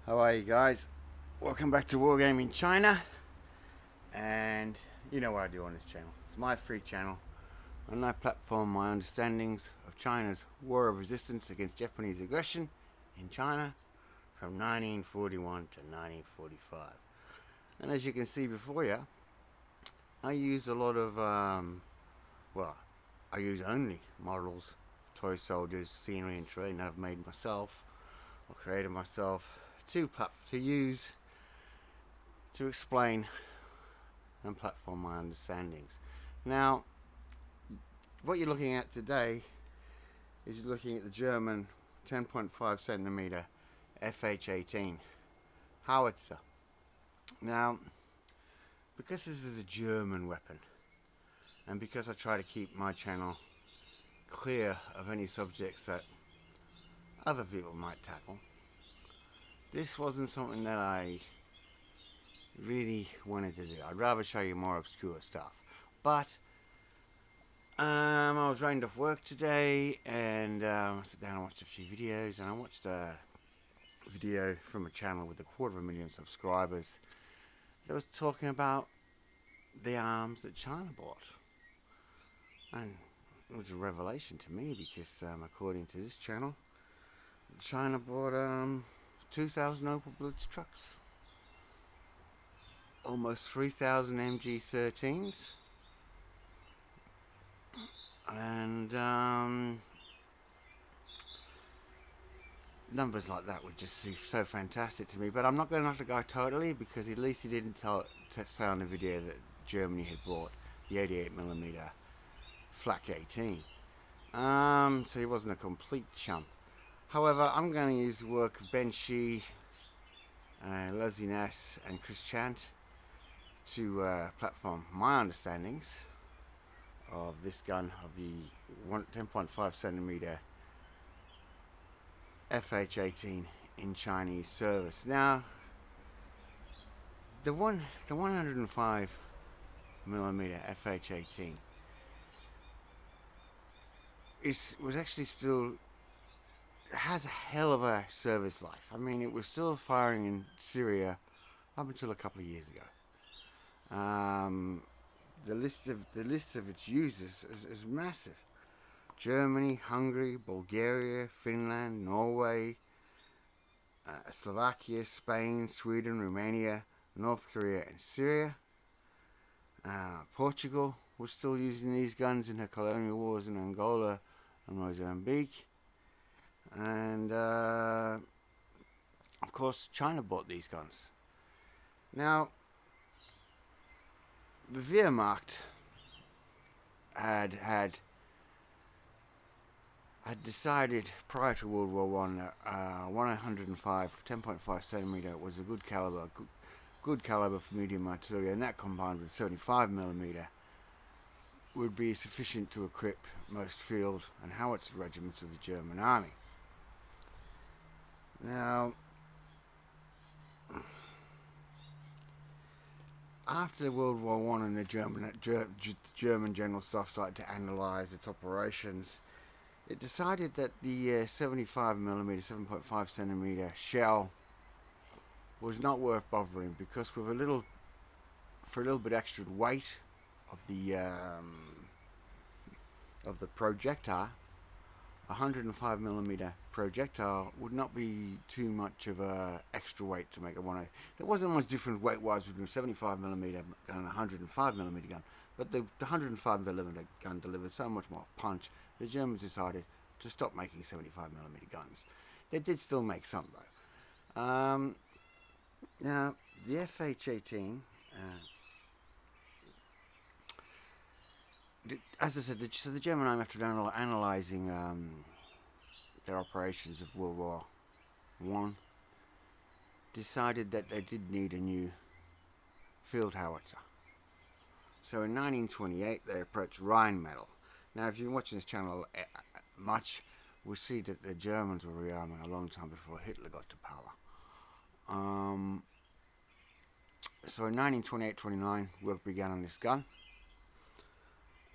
How are you guys? Welcome back to Wargaming China. And you know what I do on this channel. It's my free channel. On I platform my understandings of China's war of resistance against Japanese aggression in China from 1941 to 1945. And as you can see before you, I use a lot of, well, I use only models, toy soldiers, scenery and terrain that I've made myself or created myself to use to explain and platform my understandings. Now, what you're looking at today is you're looking at the German 10.5 centimeter FH-18 howitzer. Now, because this is a German weapon, and because I try to keep my channel clear of any subjects that other people might tackle, this wasn't something that I really wanted to do. I'd rather show you more obscure stuff. But I was rained off work today, and I sat down and watched a few videos, and I watched a video from a channel with 250,000 subscribers that was talking about the arms that China bought. And it was a revelation to me because according to this channel, China bought 2,000 Opel Blitz trucks, almost 3,000 MG13s, and numbers like that would just seem so fantastic to me. But I'm not going to have to go totally, because at least he didn't say on the video that Germany had bought the 88mm Flak 18. So he wasn't a complete chump. However, I'm going to use the work of Ben Shi, Leslie Ness and Chris Chant to platform my understandings of this gun, of the 10.5 centimeter FH-18 in Chinese service. Now, the 105 millimeter FH-18 was actually still has a hell of a service life. I mean, it was still firing in Syria up until a couple of years ago. The list of its users is massive. Germany, Hungary, Bulgaria, Finland, Norway, Slovakia, Spain, Sweden, Romania, North Korea and Syria. Portugal was still using these guns in her colonial wars in Angola and Mozambique. And of course China bought these guns. Now, the Wehrmacht had decided prior to World War One that 10.5 centimeter was a good caliber for medium artillery, and that combined with 75mm would be sufficient to equip most field and howitzer regiments of the German army. Now, after World War One and the German General Staff started to analyse its operations, it decided that the 75mm, 7.5 centimeter shell was not worth bothering, because for a little bit extra weight of the projectile, a 105mm projectile would not be too much of a extra weight to make a 1A. There wasn't much difference weight-wise between a 75mm gun and a 105mm gun, but the 105mm gun delivered so much more punch, the Germans decided to stop making 75mm guns. They did still make some, though. Now, the FH-18, as I said, the German army, after analysing their operations of World War One, decided that they did need a new field howitzer. So in 1928, they approached Rheinmetall. Now, if you've been watching this channel much, we'll see that the Germans were rearming a long time before Hitler got to power. So in 1928-29, work began on this gun,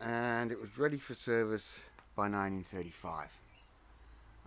and it was ready for service by 1935.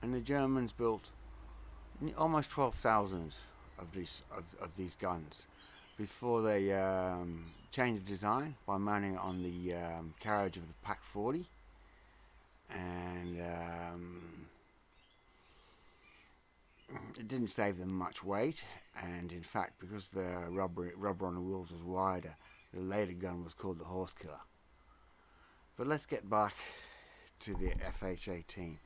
And the Germans built almost 12,000 of these guns before they changed the design by mounting it on the carriage of the Pak 40, and it didn't save them much weight, and in fact, because the rubber on the wheels was wider, the later gun was called the Horse Killer. But let's get back to the FH-18.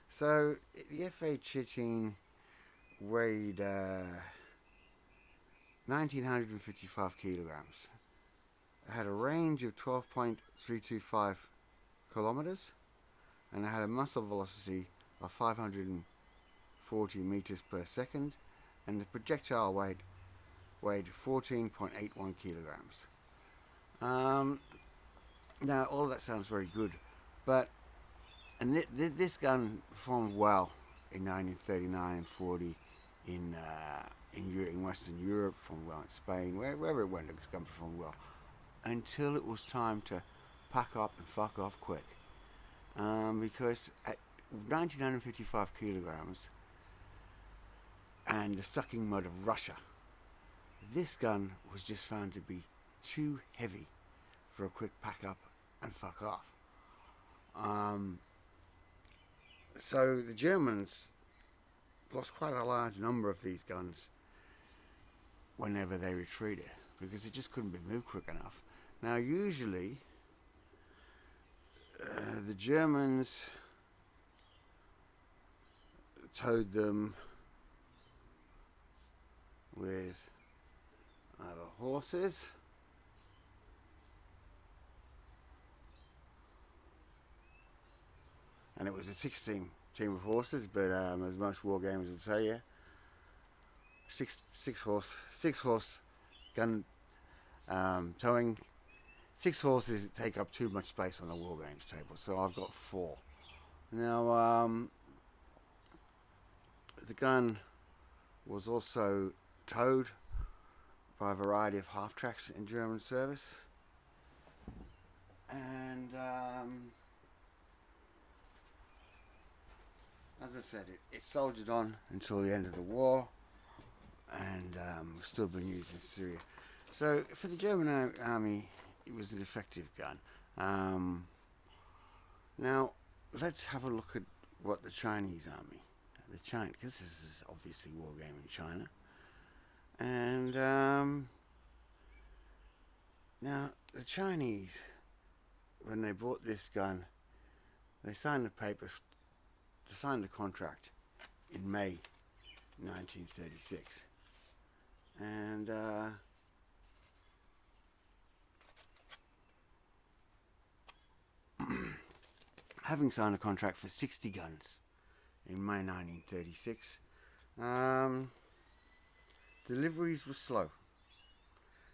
So the FH-18 weighed 1955 kilograms. It had a range of 12.325 kilometers, and it had a muzzle velocity of 540 meters per second, and the projectile weighed 14.81 kilograms. Now all of that sounds very good, but this gun performed well in 1939 and 40 in Western Europe, performed well in Spain, wherever it went, it was going to perform well, until it was time to pack up and fuck off quick. Because at 1955 kilograms and the sucking mud of Russia, this gun was just found to be too heavy for a quick pack up and fuck off. So the Germans lost quite a large number of these guns whenever they retreated, because it just couldn't be moved quick enough. Now usually the Germans towed them with either horses and it was a 6-team team of horses, but as most war games would tell you, six horse gun towing. 6 horses take up too much space on the war games table, so I've got 4. Now the gun was also towed by a variety of half tracks in German service, and as I said, it soldiered on until the end of the war, and still being used in Syria. So for the German army, it was an effective gun. Now let's have a look at what the Chinese army, because this is obviously war game in China, and now the Chinese, when they bought this gun, they signed the papers. To sign the contract in May 1936, and having signed a contract for 60 guns in May 1936, deliveries were slow,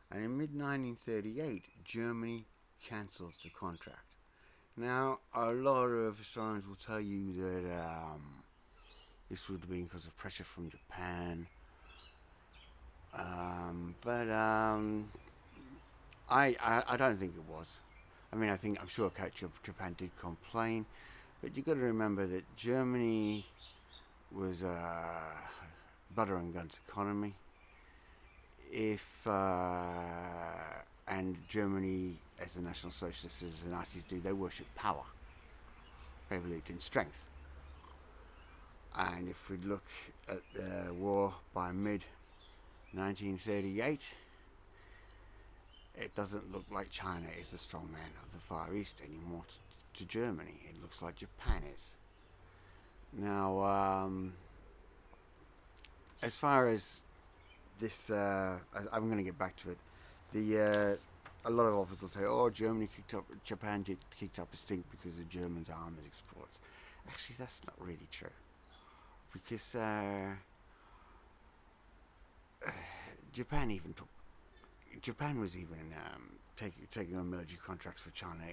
and in mid-1938 Germany cancelled the contract. Now, a lot of historians will tell you that this would have been because of pressure from Japan, but I don't think it was. I mean, I'm sure Japan did complain, but you've got to remember that Germany was a butter and guns economy. And Germany, as the National Socialists, as the Nazis do, they worship power. They believed in strength. And if we look at the war by mid-1938, it doesn't look like China is the strong man of the Far East anymore to Germany. It looks like Japan is. Now, as far as this, I'm going to get back to it. A lot of officers will say, "Oh, Japan kicked up a stink because of Germans' arms exports." Actually, that's not really true, because Japan was even taking on military contracts for China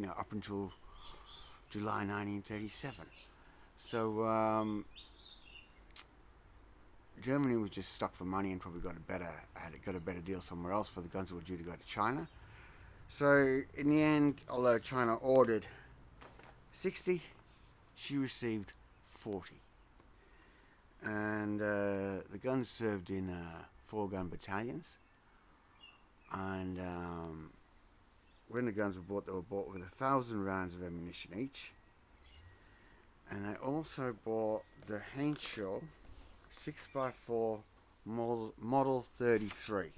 up until July 1937. So Germany was just stuck for money and probably got a better deal somewhere else for the guns that were due to go to China. So in the end, although China ordered 60, she received 40. And and the guns served in 4-gun battalions. And when the guns were bought, they were bought with 1,000 rounds of ammunition each. And I also bought the Henshaw 6x4 Model 33. I'll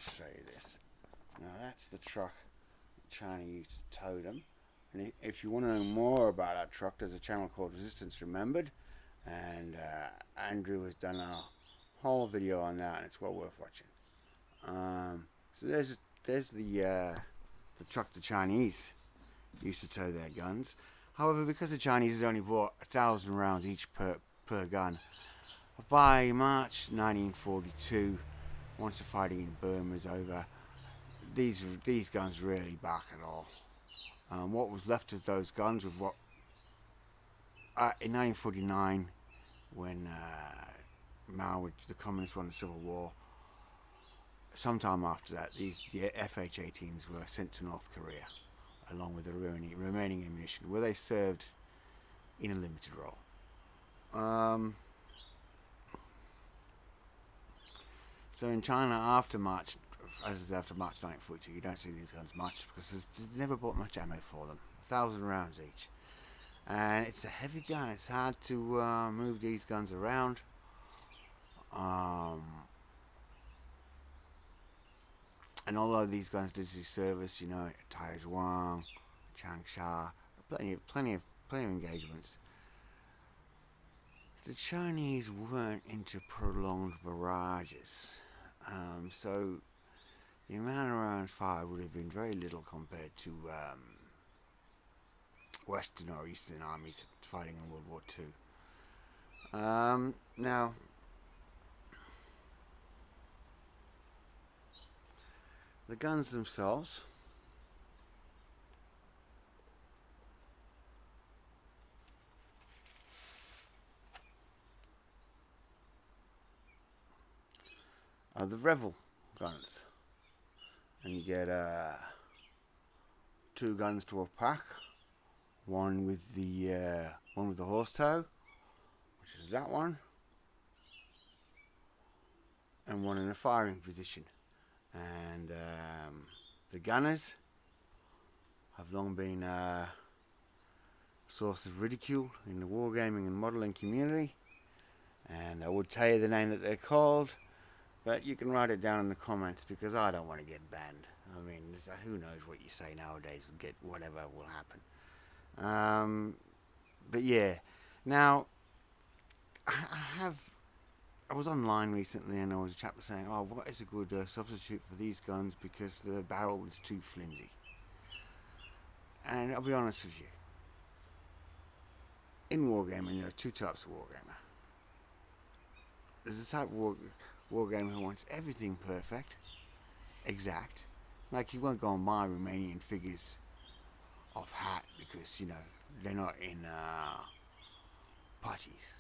show you this. Now that's the truck China used to tow them. And if you want to know more about that truck, there's a channel called Resistance Remembered, and Andrew has done a whole video on that, and it's well worth watching. So there's the truck the Chinese used to tow their guns. However, because the Chinese had only bought 1,000 rounds each per gun, by March 1942, once the fighting in Burma was over, these guns rarely bark at all. What was left of those guns was what in 1949, when Mao, the communists, won the Civil War. Sometime after that, the FH-18s were sent to North Korea, along with the remaining ammunition, where they served in a limited role. So in China, after March 1942, you don't see these guns much because they never bought much ammo for them. 1,000 rounds each, and it's a heavy gun. It's hard to move these guns around. And although these guns did see service, you know, Taiwan, Changsha, plenty of engagements, the Chinese weren't into prolonged barrages. So the amount of rounds fired would have been very little compared to Western or Eastern armies fighting in World War II. Now, the guns themselves, are the Revell guns, and you get 2 guns to a pack, one with the horse tow, which is that one, and one in a firing position. And the gunners have long been a source of ridicule in the wargaming and modelling community, and I would tell you the name that they're called, but you can write it down in the comments because I don't want to get banned. I mean, who knows what you say nowadays, get whatever will happen. But yeah, now I was online recently and there was a chap saying, oh, what is a good substitute for these guns because the barrel is too flimsy. And I'll be honest with you, in wargaming there are 2 types of wargamer. There's a type of wargamer who wants everything perfect, exact. Like he won't go and buy Romanian figures off hat because, you know, they're not in putties.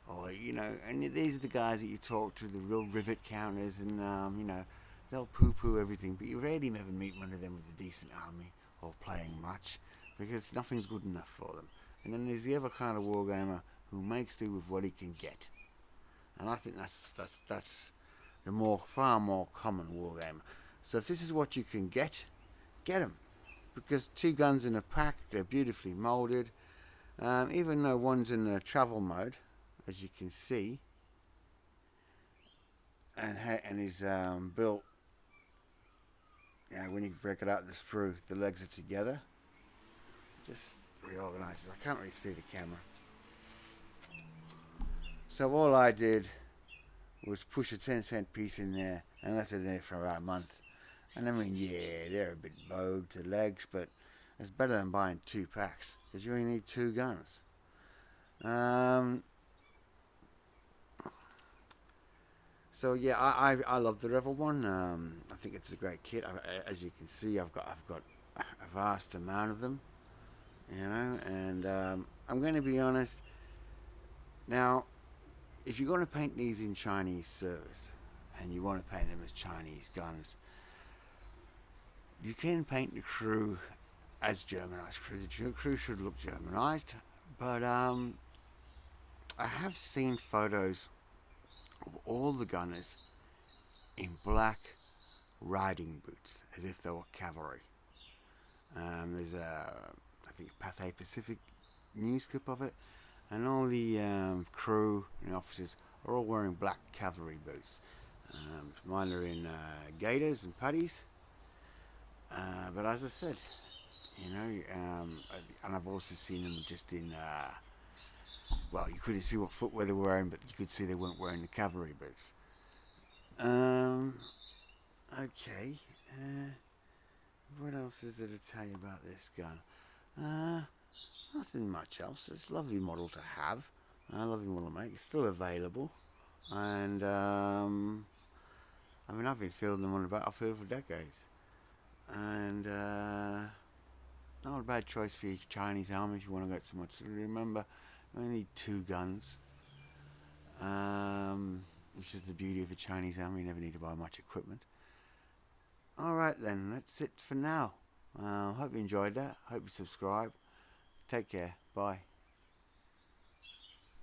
Or, you know, and these are the guys that you talk to, the real rivet counters, and, you know, they'll poo-poo everything, but you rarely never meet one of them with a decent army or playing much, because nothing's good enough for them. And then there's the other kind of wargamer who makes do with what he can get. And I think that's the far more common wargamer. So if this is what you can get them. Because 2 guns in a pack, they're beautifully moulded. Even though one's in the travel mode, as you can see, and is built, you know, when you break it out the sprue, the legs are together. Just reorganizes. I can't really see the camera. So all I did was push a 10-cent piece in there and left it in there for about a month. And I mean, yeah, they're a bit bowed to legs, but it's better than buying 2 packs because you only need 2 guns. So yeah, I love the Revell one. I think it's a great kit. As you can see, I've got a vast amount of them, you know. And I'm going to be honest. Now, if you're going to paint these in Chinese service, and you want to paint them as Chinese guns, you can paint the crew as Germanized crew. The crew should look Germanized, but I have seen photos of all the gunners in black riding boots, as if they were cavalry. There's I think a Pathé Pacific news clip of it, and all the crew and officers are all wearing black cavalry boots. Mine are in gaiters and puttees, but as I said, and I've also seen them just in. Well, you couldn't see what footwear they were wearing, but you could see they weren't wearing the cavalry boots. Um, okay. What else is there to tell you about this gun? Nothing much else. It's a lovely model to have. A lovely model to make. It's still available. And, I mean, I've been fielding them on the battlefield for decades. And, not a bad choice for your Chinese army if you want to get so much. Remember, you only need 2 guns. Which is the beauty of a Chinese army. You never need to buy much equipment. Alright then, that's it for now. Hope you enjoyed that. Hope you subscribe. Take care. Bye.